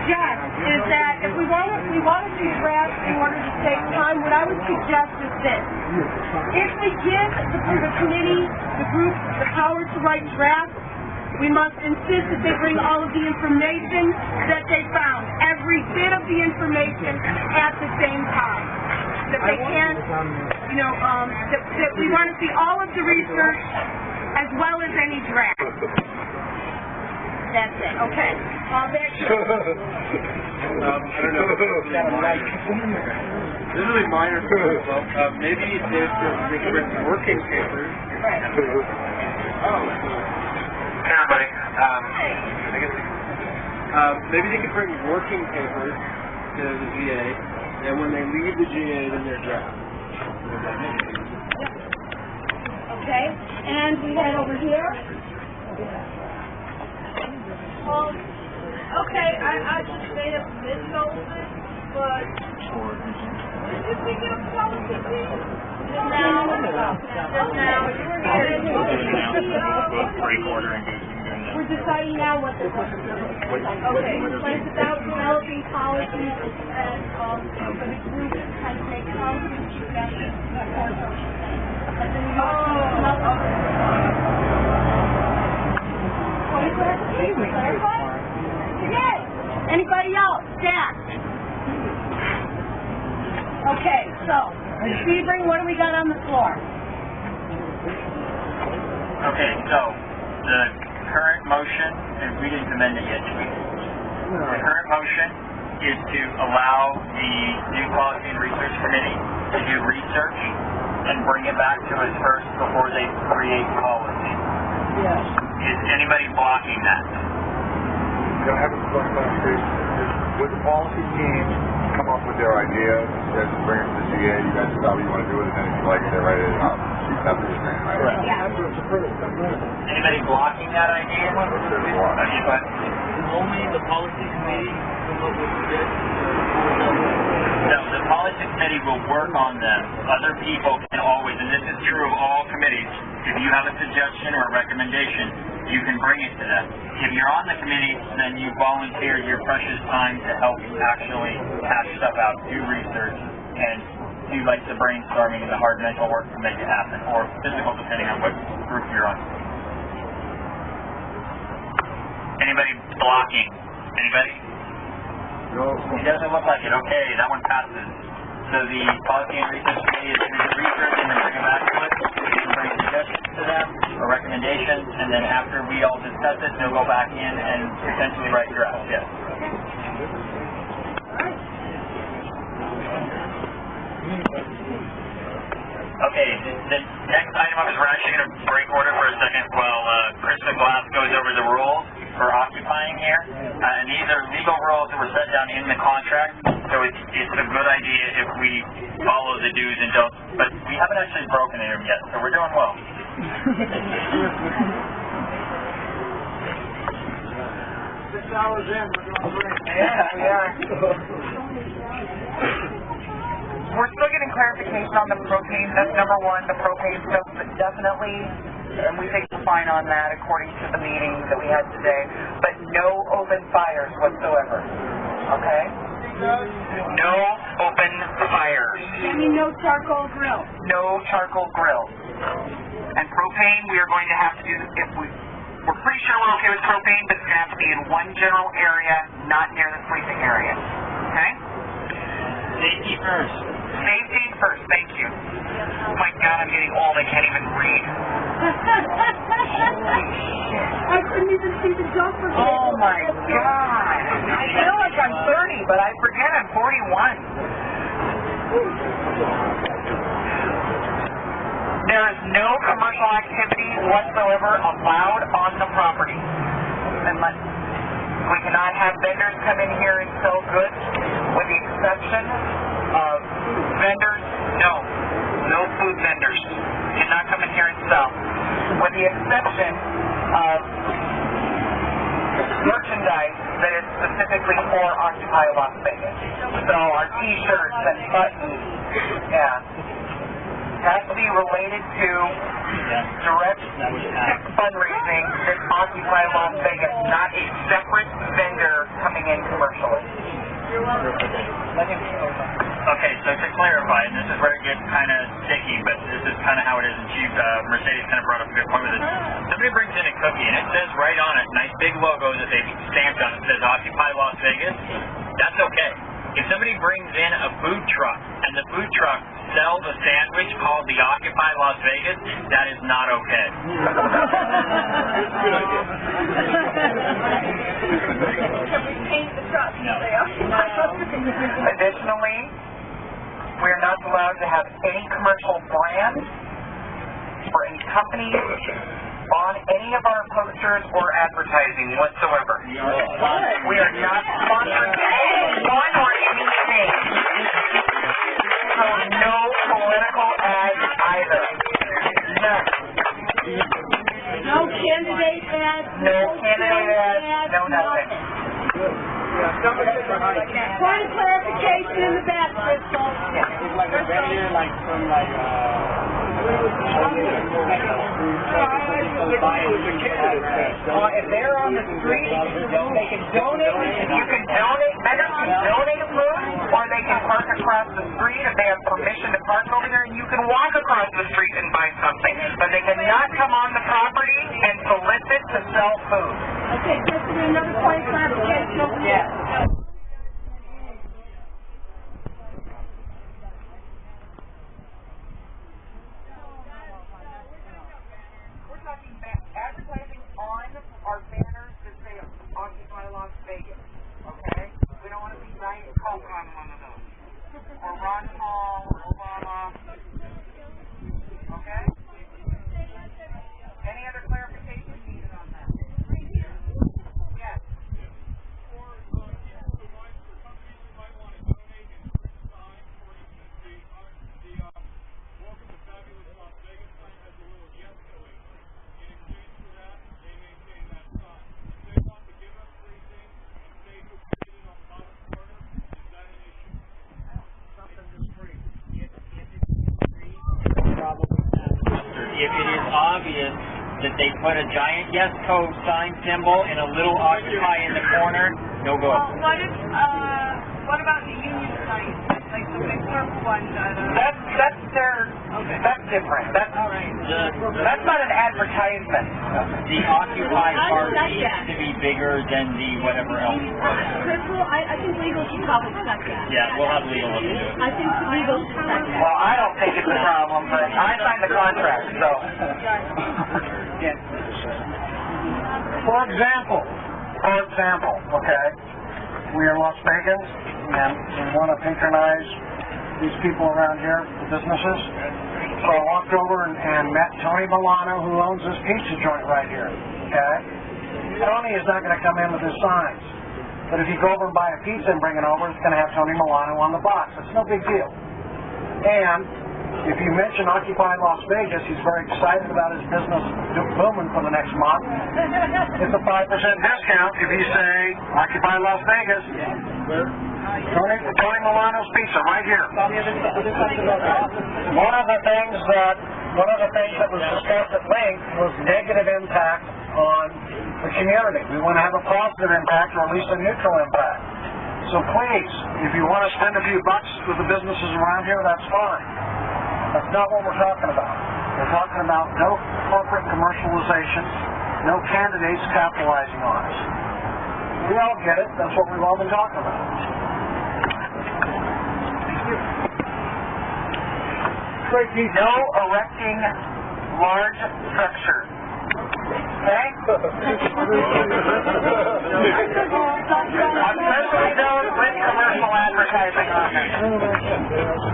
suggest is that if we want to do drafts in order to save time, what I would suggest is this. If we give the committee, the group, the power to write drafts, we must insist that they bring all of the information that they found, every bit of the information at the same time. That they can't, that we want to see all of the research as well as any draft. That's it. Okay. Back to you. I don't know. This is really minor stuff. Maybe if they could bring working papers. Hey everybody. Maybe they could bring working papers to the GA, and when they leave the GA, then they're draft. Okay, and we head over here. Okay, I just made up this element, but did we get a policy thing? Just now. We're deciding now what the okay, we're going to start developing policies and for the group has to make policy suggestions for and then we Yes. Anybody else? Jack. Okay, so Sebring, what do we got on the floor? Okay, so the current motion, and we didn't amend it yet, did we? The current motion is to allow the new Policy and Research Committee to do research and bring it back to us first before they create policy. Yes. Is anybody blocking that? You'll have a clarification. Would the policy team come up with their ideas and bring it to the GA? You guys decide what you want to do with it, and if you like it, they write it up. That's what you're saying, right? Correct. Yeah. Anybody blocking that idea? Only the policy committee come up with suggestions. No, the policy committee will work on them. Other people can always, and this is true of all committees, if you have a suggestion or a recommendation, you can bring it to them. If you're on the committee, then you volunteered your precious time to help actually hash stuff out, do research, and do like the brainstorming and the hard mental work to make it happen, or physical, depending on what group you're on. Anybody blocking? Anybody? No. It doesn't look like it. Okay, that one passes. So the Policy and Research Committee is going to do research and then bring it back to us. We can bring suggestions to them or recommendations, and then after we all discuss it, they'll go back in and potentially write drafts. Yes. Okay, the next item up is we're actually going to break order for a second while Krista Glass goes over the rules for occupying here. And these are legal rules that were set down in the contract, so it's a good idea if we follow the do's and don'ts. But we haven't actually broken any of them yet, so we're doing well. 6 hours in, we're doing great. Yeah, we are. We're still getting clarification on the propane. That's number one, the propane stuff, but definitely, and we think we're fine on that according to the meeting that we had today, but no open fires whatsoever, okay? No open fires. I mean, no charcoal grill. No charcoal grill. And propane, we are going to have to do, we're pretty sure we're okay with propane, but it's going to have to be in one general area, not near the sleeping area, okay? Safety first. Safety first, thank you. Oh my God, I'm getting old, I can't even read. I couldn't even see the jumper. Oh my God. I feel like I'm 30, but I forget I'm 41. There is no commercial activity whatsoever allowed on the property. Unless we cannot have vendors come in here and sell goods, with the exception of vendors, no food vendors cannot come in here and sell, with the exception of merchandise that is specifically for Occupy Las Vegas. So our t-shirts and buttons, has to be related to direct fundraising that Occupy Las Vegas, not a separate vendor coming in commercially. Okay, so to clarify, and this is where it gets kind of sticky, but this is kind of how it is, and Mercedes kind of brought up a good point with this. Somebody brings in a cookie, and it says right on it, nice big logo that they've stamped on it, says Occupy Las Vegas. That's okay. If somebody brings in a food truck, and the food truck sells a sandwich called the Occupy Las Vegas, that is not okay. Good idea. Can we paint the truck? No. Additionally, we are not allowed to have any commercial brands or any companies on any of our posters or advertising whatsoever. We are not sponsoring anyone or anything. So no political ads either. None. No candidate ads. No candidate ads, no nothing. Point of clarification in the back, Crystal. It's like a vendor, like from If they're on the street, they can donate. You can donate. Vendors can donate food, or they can park across the street if they have permission to park over there, and you can walk across the street and buy something. But they cannot come on the property and solicit to sell food. Okay, Crystal, another point of clarification over here. We're talking advertising on our banners that say Occupy Las Vegas, okay? We don't want to see Diet Coke on one of those. Or Ron Paul, or Obama. Okay? Any other clarification needed on that? Yes. If it is obvious that they put a giant yes code sign symbol and a little Occupy in the corner, no go. Well, what about the union sign? Like the big purple one? That's different. That's not an advertisement. The Occupy part needs to be bigger than the whatever else. Crystal, I think legal should probably check that. Yeah, we'll have legal look into it. I think legal should check that. Well, I don't think it's a problem, but I signed the contract, so. For example, okay, we are Las Vegans, and we want to patronize these people around here, the businesses. So I walked over and met Tony Milano, who owns this pizza joint right here, okay? Tony is not going to come in with his signs. But if you go over and buy a pizza and bring it over, it's going to have Tony Milano on the box. It's no big deal. And if you mention Occupy Las Vegas, he's very excited about his business booming for the next month. It's a 5% discount if you say Occupy Las Vegas. Tony Milano's Pizza, right here. One of the things that was discussed at length was negative impact on the community. We want to have a positive impact, or at least a neutral impact. So please, if you want to spend a few bucks with the businesses around here, that's fine. That's not what we're talking about. We're talking about no corporate commercialization, no candidates capitalizing on us. We all get it. That's what we've all been talking about. No erecting large structures. Okay? Especially those with commercial advertising on them.